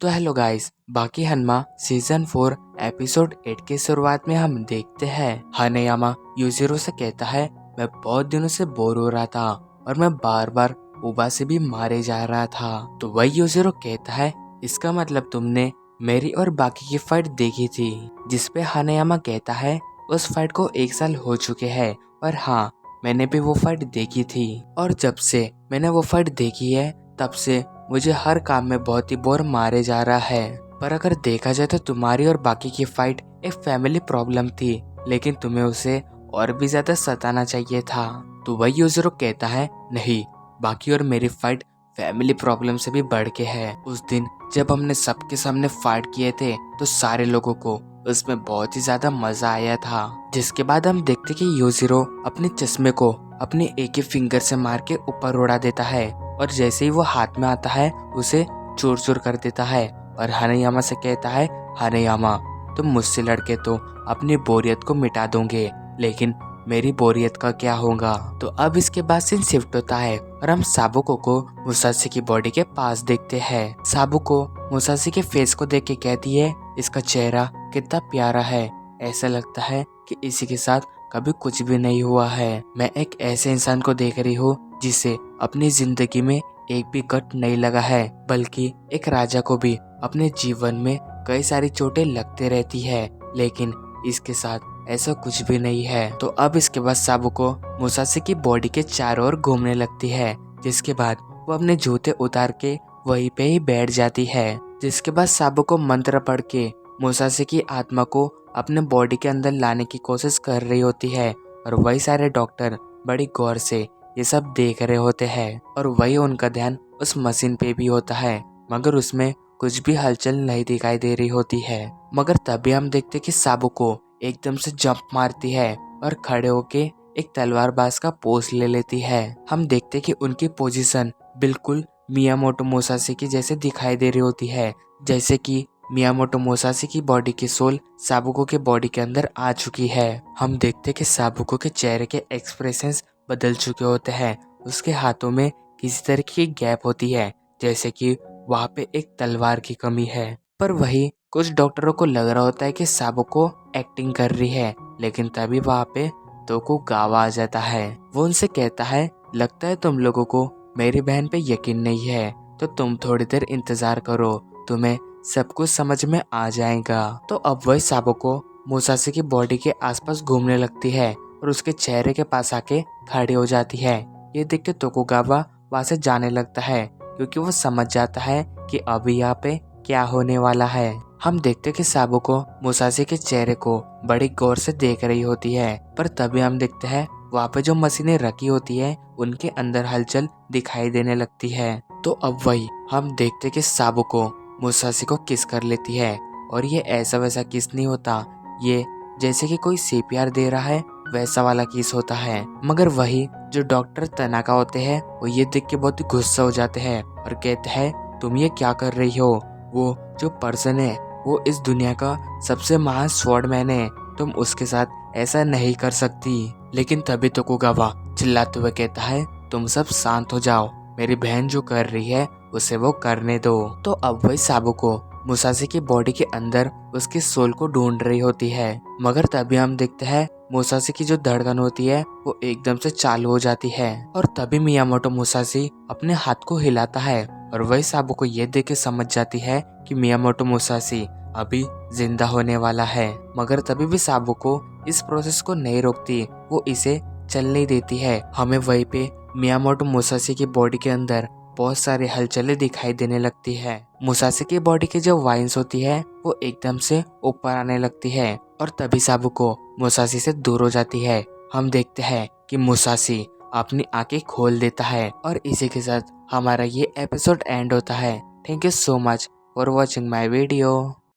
तो hello guys, बाकी हनमा season 4 episode 8 की शुरुआत में हम देखते हैं हनेयामा यूजिरो से कहता है मैं बहुत दिनों से बोर हो रहा था और मैं बार बार उबा से भी मारे जा रहा था। तो वही यूजिरो कहता है इसका मतलब तुमने मेरी और बाकी की फाइट देखी थी, जिसपे हनेयामा कहता है उस फाइट को 1 साल हो चुके हैं और हाँ, मैंने भी वो फाइट देखी थी और जब से मैंने वो फाइट देखी है तब से मुझे हर काम में बहुत ही बोर मारे जा रहा है। पर अगर देखा जाए तो तुम्हारी और बाकी की फाइट एक फैमिली प्रॉब्लम थी, लेकिन तुम्हें उसे और भी ज्यादा सताना चाहिए था। तो वही यूजरो कहता है नहीं, बाकी और मेरी फाइट फैमिली प्रॉब्लम से भी बढ़ के है। उस दिन जब हमने सबके सामने फाइट किए थे तो सारे लोगों को उसमें बहुत ही ज्यादा मजा आया था। जिसके बाद हम देखते कि यूजिरो अपने चश्मे को अपने एक ही फिंगर से मार के ऊपर उड़ा देता है और जैसे ही वो हाथ में आता है उसे चूर चूर कर देता है और हनेयामा से कहता है हनेयामा, तुम मुझसे लड़के तो अपनी बोरियत को मिटा दोगे, लेकिन मेरी बोरियत का क्या होगा। तो अब इसके बाद सीन शिफ्ट होता है और हम साबुको को मुसाशी की बॉडी के पास देखते हैं। साबुको मुसाशी के फेस को देख के कहती है इसका चेहरा कितना प्यारा है, ऐसा लगता है कि इसी के साथ कभी कुछ भी नहीं हुआ है। मैं एक ऐसे इंसान को देख रही हूँ जिसे अपनी जिंदगी में एक भी कट नहीं लगा है, बल्कि एक राजा को भी अपने जीवन में कई सारी चोटें लगते रहती है, लेकिन इसके साथ ऐसा कुछ भी नहीं है। तो अब इसके बाद साबुको मुसाशी की बॉडी के चारों ओर घूमने लगती है, जिसके बाद वो अपने जूते उतार के वहीं पे ही बैठ जाती है। जिसके बाद साबुको मंत्र पढ़ के मुसाशी की आत्मा को अपने बॉडी के अंदर लाने की कोशिश कर रही होती है और वही सारे डॉक्टर बड़ी गौर से ये सब देख रहे होते हैं और वही उनका ध्यान उस मशीन पे भी होता है, मगर उसमें कुछ भी हलचल नहीं दिखाई दे रही होती है। मगर तभी हम देखते कि साबुको एकदम से जंप मारती है और खड़े होके एक तलवारबाज का पोज ले लेती है। हम देखते कि उनकी पोजीशन बिल्कुल मियामोटो मुसाशी की जैसे दिखाई दे रही होती है, जैसे कि मियामोटो मुसाशी की बॉडी की सोल साबुको के बॉडी के अंदर आ चुकी है। हम देखते कि साबुको के चेहरे के एक्सप्रेशंस बदल चुके होते हैं, उसके हाथों में किसी तरह की गैप होती है, जैसे कि वहाँ पे एक तलवार की कमी है। पर वही कुछ डॉक्टरों को लग रहा होता है कि साबुको एक्टिंग कर रही है, लेकिन तभी वहाँ पे तोकुगावा आ जाता है। वो उनसे कहता है लगता है तुम लोगों को मेरी बहन पे यकीन नहीं है, तो तुम थोड़ी देर इंतजार करो, तुम्हें सब कुछ समझ में आ जाएगा। तो अब वही साबुको मुसाशी की बॉडी के आसपास घूमने लगती है और उसके चेहरे के पास आके खड़ी हो जाती है। ये देख के तोकुगावा वहाँ से जाने लगता है, क्योंकि वो समझ जाता है कि अभी यहाँ पे क्या होने वाला है। हम देखते कि साबुको मुसाशी के चेहरे को बड़ी गौर से देख रही होती है, पर तभी हम देखते हैं वहाँ पे जो मशीनें रखी होती है उनके अंदर हलचल दिखाई देने लगती है। तो अब वही हम देखते कि साबुको मुसाशी को किस कर लेती है और ये ऐसा वैसा किस नहीं होता, ये जैसे कि कोई सीपीआर दे रहा है वैसा वाला किस होता है। मगर वही जो डॉक्टर तनाका होते हैं वो ये देख के बहुत ही गुस्सा हो जाते हैं और कहते हैं तुम ये क्या कर रही हो, वो जो पर्सन है वो इस दुनिया का सबसे महान स्वॉर्डमैन है, तुम उसके साथ ऐसा नहीं कर सकती। लेकिन तभी तोकुगावा चिल्लाते हुए कहता है तुम सब शांत हो जाओ, मेरी बहन जो कर रही है उसे वो करने दो। तो अब वही साबुको मुसाशी की बॉडी के अंदर उसकी सोल को ढूंढ रही होती है, मगर तभी हम देखते हैं मुसाशी की जो धड़कन होती है वो एकदम से चालू हो जाती है और तभी मियामोटो मुसाशी अपने हाथ को हिलाता है और वही साबुको ये देख के समझ जाती है कि मियामोटो मुसाशी अभी जिंदा होने वाला है। मगर तभी भी साबुको इस प्रोसेस को नहीं रोकती, वो इसे चलने देती है। हमें वहीं पे मियामोटो मुसाशी की बॉडी के अंदर बहुत सारी हलचलें दिखाई देने लगती है। मुसाशी की बॉडी की जो वाइन्स होती है वो एकदम से ऊपर आने लगती है और तभी साबुको मुसाशी से दूर हो जाती है। हम देखते हैं कि मुसाशी अपनी आंखें खोल देता है और इसी के साथ हमारा ये एपिसोड एंड होता है। Thank you so much for watching my video.